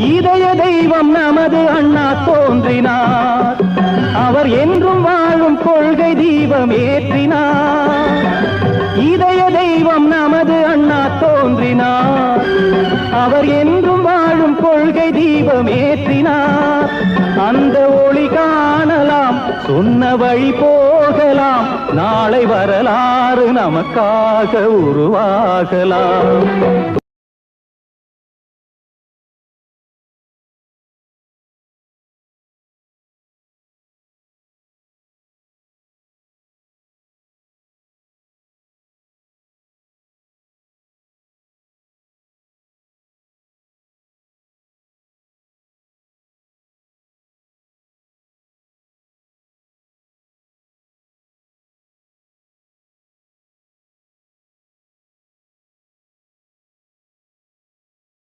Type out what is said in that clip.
இதய தெய்வம் நமது அண்ணா தோன்றினார். அவர் என்றும் வாழும் கொள்கை தீபம் ஏற்றினார். இதய தெய்வம் நமது அண்ணா தோன்றினார். அவர் என்றும் வாழும் கொள்கை தீபம் ஏற்றினார். அந்த ஒளி காணலாம், சொன்ன வழி போகலாம், நாளை வரலாறு நமக்காக உருவாகலாம்.